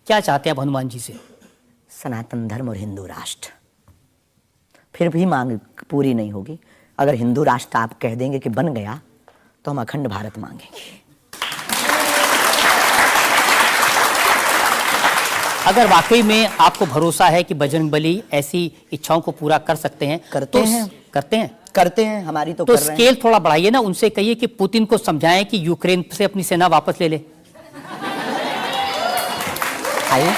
क्या चाहते हैं आप हनुमान जी से? सनातन धर्म और हिंदू राष्ट्र। फिर भी मांग पूरी नहीं होगी। अगर हिंदू राष्ट्र आप कह देंगे कि बन गया तो हम अखंड भारत मांगेंगे। अगर वाकई में आपको भरोसा है कि बजरंगबली ऐसी इच्छाओं को पूरा कर सकते हैं, करते हैं हमारी तो कर रहे हैं। स्केल थोड़ा बढ़ाइए ना, उनसे कहिए कि पुतिन को समझाएं कि यूक्रेन से अपनी सेना वापस ले ले। आइए,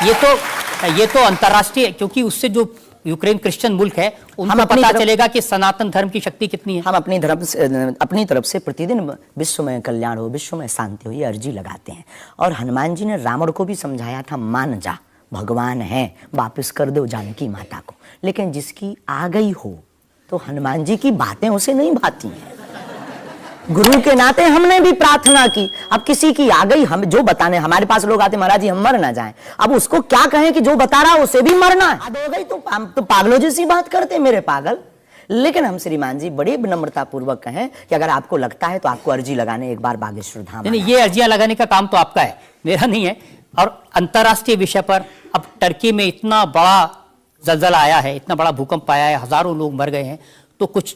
ये तो अंतर्राष्ट्रीय, क्योंकि उससे जो यूक्रेन क्रिश्चियन मुल्क है उनको पता चलेगा कि सनातन धर्म की शक्ति कितनी है। हम अपनी तरफ से प्रतिदिन विश्व में कल्याण हो, विश्व में शांति हो, ये अर्जी लगाते हैं। और हनुमान जी ने रावण को भी समझाया था, मान जा भगवान है, वापस कर दो जानकी माता को। लेकिन जिसकी आ गई हो तो हनुमान जी की बातें उसे नहीं भाती हैं। गुरु के नाते हमने भी प्रार्थना की। अब किसी की आ गई, हम जो बताने, हमारे पास लोग आते, महाराज जी हम मर ना जाएं। अब उसको क्या कहें कि जो बता रहा है उसे भी मरना है। हो गई तो हम तो पागलों जैसी बात करते मेरे पागल। लेकिन हम श्रीमान जी बड़ी विनम्रता पूर्वक कहें कि अगर आपको लगता है तो आपको अर्जी लगाने एक बार बागेश्वर धाम। नहीं, ये अर्जियां लगाने का काम तो आपका है, मेरा नहीं है। और अंतर्राष्ट्रीय विषय पर अब टर्की में इतना बड़ा जलजला आया है, इतना बड़ा भूकंप आया है, हजारों लोग मर गए हैं, तो कुछ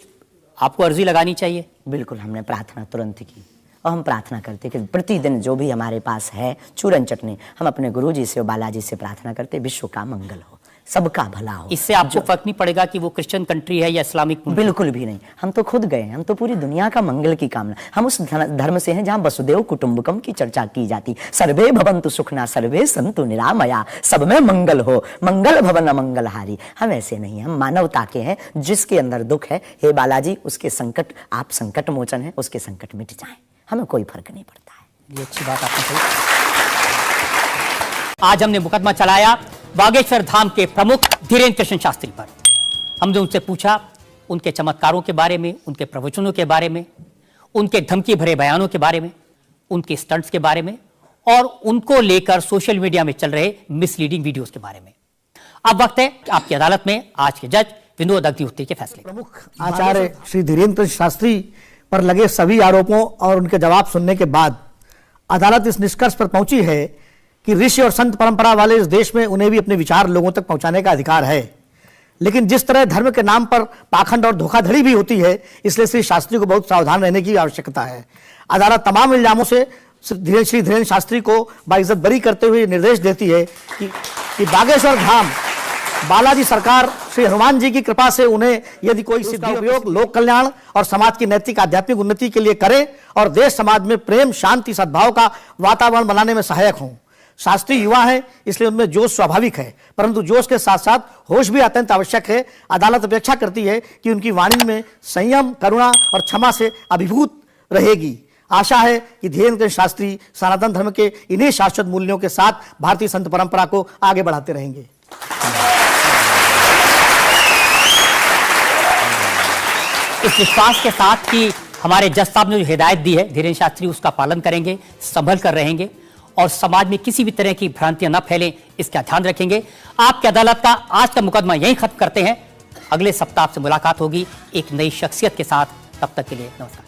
आपको अर्जी लगानी चाहिए। बिल्कुल, हमने प्रार्थना तुरंत की और हम प्रार्थना करते कि प्रतिदिन जो भी हमारे पास है चूरन चटनी, हम अपने गुरु जी से और बालाजी से प्रार्थना करते विश्व का मंगल हो, सबका भला हो। इससे आपको फर्क नहीं पड़ेगा कि वो क्रिश्चियन कंट्री है या इस्लामिक? बिल्कुल भी नहीं। हम तो खुद गए, हम तो पूरी दुनिया का मंगल की कामना। हम उस धर्म से हैं जहां वसुदेव कुटुंबकम की चर्चा की जाती। सर्वे भवन्तु सुखना सर्वे सन्तु निरामया, सब में मंगल हो, मंगल भवन अमंगलहारी। हम ऐसे नहीं हैं, हम मानवता के हैं। जिसके अंदर दुख है, हे बालाजी उसके संकट, आप संकट मोचन है, उसके संकट मिट जाए, हमें कोई फर्क नहीं पड़ता है। ये अच्छी बात आपने कही। आज हमने मुकदमा चलाया बागेश्वर धाम के प्रमुख धीरेन्द्र कृष्ण शास्त्री पर। हमने उनसे पूछा उनके चमत्कारों के बारे में, उनके प्रवचनों के बारे में, उनके धमकी भरे बयानों के बारे में, उनके स्टंट्स के बारे में और उनको लेकर सोशल मीडिया में चल रहे मिसलीडिंग वीडियोस के बारे में। अब वक्त है आपकी अदालत में आज के जज विनोद अग्निहोत्री के फैसले। प्रमुख आचार्य श्री धीरेन्द्र कृष्ण शास्त्री पर लगे सभी आरोपों और उनके जवाब सुनने के बाद अदालत इस निष्कर्ष पर पहुंची है कि ऋषि और संत परंपरा वाले इस देश में उन्हें भी अपने विचार लोगों तक पहुंचाने का अधिकार है। लेकिन जिस तरह धर्म के नाम पर पाखंड और धोखाधड़ी भी होती है, इसलिए श्री शास्त्री को बहुत सावधान रहने की आवश्यकता है। अदालत तमाम इल्जामों से श्री धीरेन्द्र शास्त्री को बाइज्जत बरी करते हुए निर्देश देती है कि बागेश्वर धाम बालाजी सरकार श्री हनुमान जी की कृपा से उन्हें यदि कोई सिद्धि उपयोग लोक कल्याण और समाज की नैतिक आध्यात्मिक उन्नति के लिए करे और देश समाज में प्रेम शांति सद्भाव का वातावरण बनाने में सहायक हों। शास्त्री युवा है, इसलिए उनमें जोश स्वाभाविक है, परंतु जोश के साथ साथ होश भी अत्यंत आवश्यक है। अदालत अपेक्षा करती है कि उनकी वाणी में संयम, करुणा और क्षमा से अभिभूत रहेगी। आशा है कि धीरेन्द्र शास्त्री सनातन धर्म के इन्हीं शाश्वत मूल्यों के साथ भारतीय संत परंपरा को आगे बढ़ाते रहेंगे। इस विश्वास के साथ कि हमारे जज साहब ने जो हिदायत दी है धीरेन्द्र शास्त्री उसका पालन करेंगे, संभल कर रहेंगे और समाज में किसी भी तरह की भ्रांतियां न फैलें, इसका ध्यान रखेंगे। आपकी अदालत का आज का मुकदमा यहीं खत्म करते हैं। अगले सप्ताह आपसे मुलाकात होगी एक नई शख्सियत के साथ। तब तक के लिए नमस्कार।